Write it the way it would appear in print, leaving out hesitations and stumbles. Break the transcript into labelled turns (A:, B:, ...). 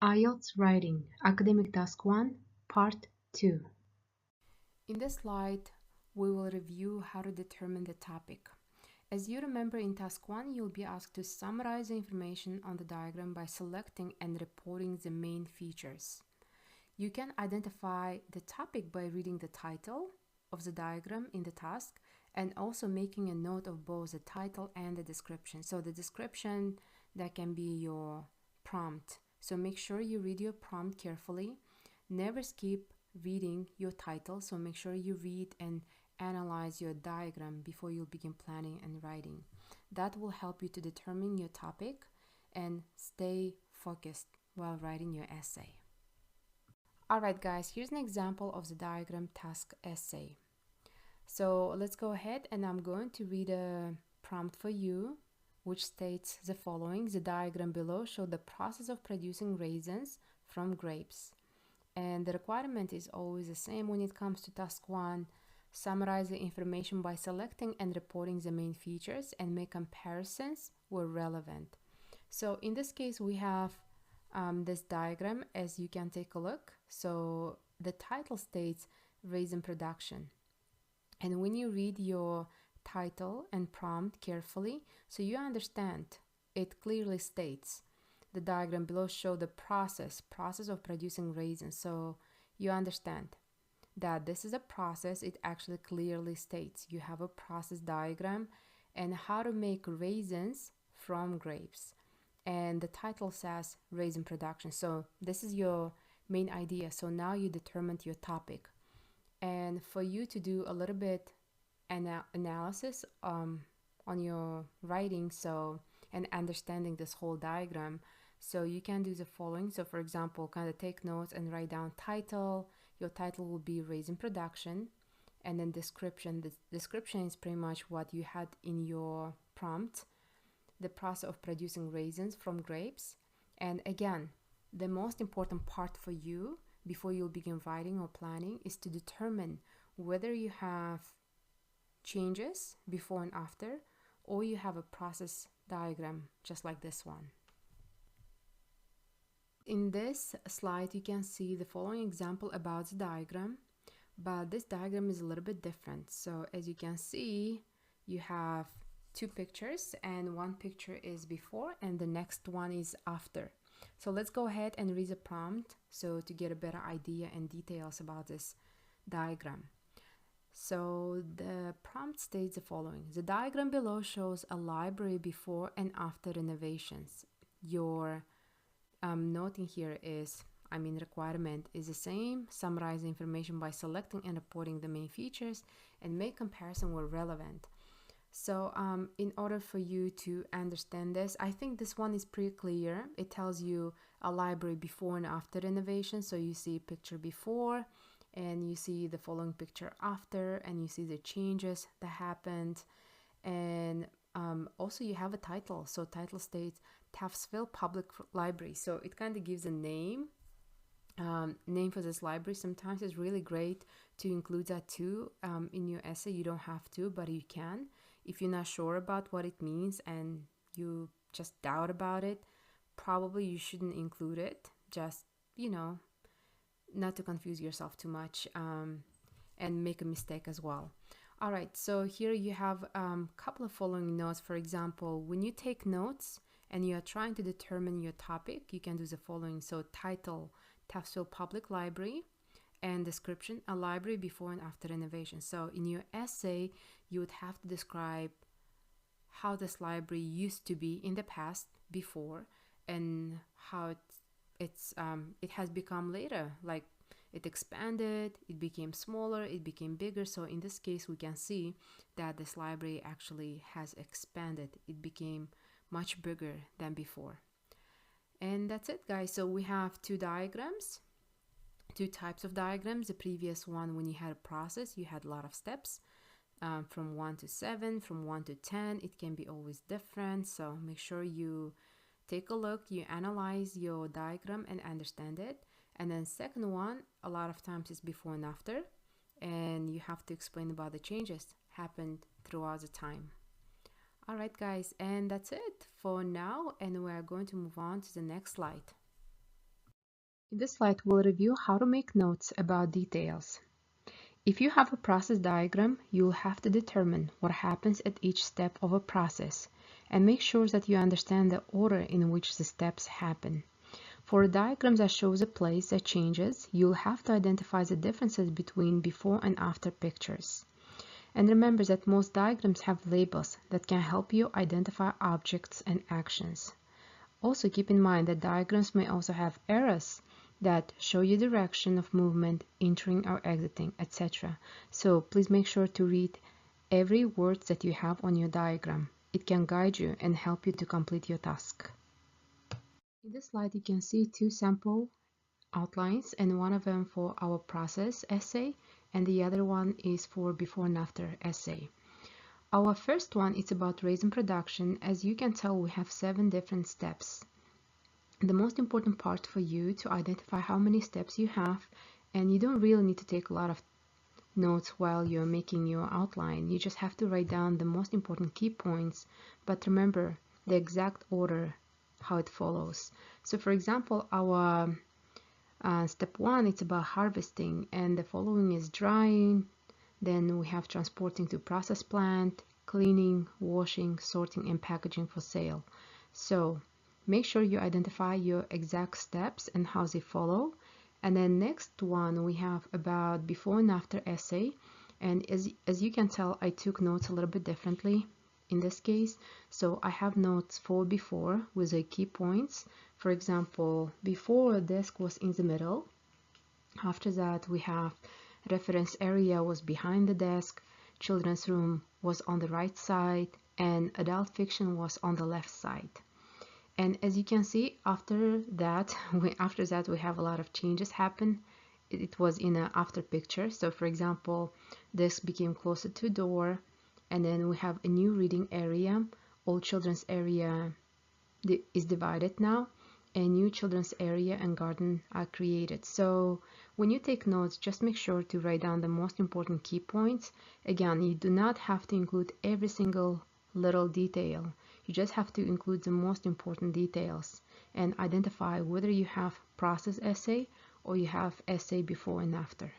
A: IELTS Writing, Academic Task 1, Part 2.
B: In this slide, we will review how to determine the topic. As you remember, in Task 1, you'll be asked to summarize the information on the diagram by selecting and reporting the main features. You can identify the topic by reading the title of the diagram in the task and also making a note of both the title and the description. So the description, that can be your prompt. So make sure you read your prompt carefully. Never skip reading your title, so make sure you read and analyze your diagram before you begin planning and writing. That will help you to determine your topic and stay focused while writing your essay. Alright guys, here's an example of the diagram task essay. So let's go ahead and I'm going to read a prompt for you which states the following. The diagram below shows the process of producing raisins from grapes. And the requirement is always the same when it comes to task 1. Summarize the information by selecting and reporting the main features and make comparisons where relevant. So in this case we have this diagram, as you can take a look. So the title states raisin production, and when you read your title and prompt carefully, so you understand, it clearly states the diagram below show the process of producing raisins. So you understand that this is a process. It actually clearly states you have a process diagram and how to make raisins from grapes, and the title says raisin production. So this is your main idea. So now you determined your topic, and for you to do a little bit analysis on your writing, so and understanding this whole diagram, so you can do the following. So for example, kind of take notes and write down title. Your title will be raisin production, and then description. The description is pretty much what you had in your prompt, the process of producing raisins from grapes. And again, the most important part for you before you'll begin writing or planning is to determine whether you have changes before and after, or you have a process diagram just like this one. In this slide you can see the following example about the diagram, but this diagram is a little bit different. So as you can see, you have two pictures, and one picture is before and the next one is after. So let's go ahead and read the prompt so to get a better idea and details about this diagram. So the prompt states the following. The diagram below shows a library before and after renovations. Your noting here is, requirement is the same. Summarize the information by selecting and reporting the main features and make comparison where relevant. So in order for you to understand this, I think this one is pretty clear. It tells you a library before and after renovation. So you see picture before and you see the following picture after, and you see the changes that happened. And also you have a title. So title states Taftsville Public Library. So it kind of gives a name for this library. Sometimes it's really great to include that too in your essay. You don't have to, but you can. If you're not sure about what it means and you just doubt about it, probably you shouldn't include it. Just, not to confuse yourself too much and make a mistake as well. All right, so here you have a couple of following notes. For example, when you take notes and you are trying to determine your topic, you can do the following. So title, Taftsville Public Library, and description, a library before and after renovation. So in your essay, you would have to describe how this library used to be in the past before and how it has become later. Like it expanded, it became smaller, it became bigger. So in this case, we can see that this library actually has expanded. It became much bigger than before. And that's it, guys. So we have two diagrams, two types of diagrams. The previous one, when you had a process, you had a lot of steps from 1 to 7, from 1 to 10. It can be always different. So make sure you take a look, you analyze your diagram and understand it. And then second one, a lot of times is before and after, and you have to explain about the changes happened throughout the time. All right, guys, and that's it for now, and we are going to move on to the next slide.
A: In this slide, we'll review how to make notes about details. If you have a process diagram, you'll have to determine what happens at each step of a process and make sure that you understand the order in which the steps happen. For a diagram that shows a place that changes, you'll have to identify the differences between before and after pictures. And remember that most diagrams have labels that can help you identify objects and actions. Also keep in mind that diagrams may also have arrows that show you direction of movement, entering or exiting, etc. So please make sure to read every word that you have on your diagram. It can guide you and help you to complete your task. In this slide, you can see two sample outlines, and one of them for our process essay and the other one is for before and after essay. Our first one is about raising production. As you can tell, we have 7 different steps. The most important part for you to identify how many steps you have, and you don't really need to take a lot of notes while you're making your outline. You just have to write down the most important key points, but remember the exact order how it follows. So for example, our step 1, it's about harvesting, and the following is drying, then we have transporting to process plant, cleaning, washing, sorting, and packaging for sale. So make sure you identify your exact steps and how they follow. And then next one, we have about before and after essay. And as you can tell, I took notes a little bit differently in this case. So I have notes for before with the key points. For example, before the desk was in the middle. After that, we have reference area was behind the desk, children's room was on the right side, and adult fiction was on the left side. And as you can see, after that we have a lot of changes happen. It was in an after picture. So for example, this became closer to door, and then we have a new reading area. All children's area is divided now, and new children's area and garden are created. So when you take notes, just make sure to write down the most important key points. Again, you do not have to include every single little detail. You just have to include the most important details and identify whether you have process essay or you have essay before and after.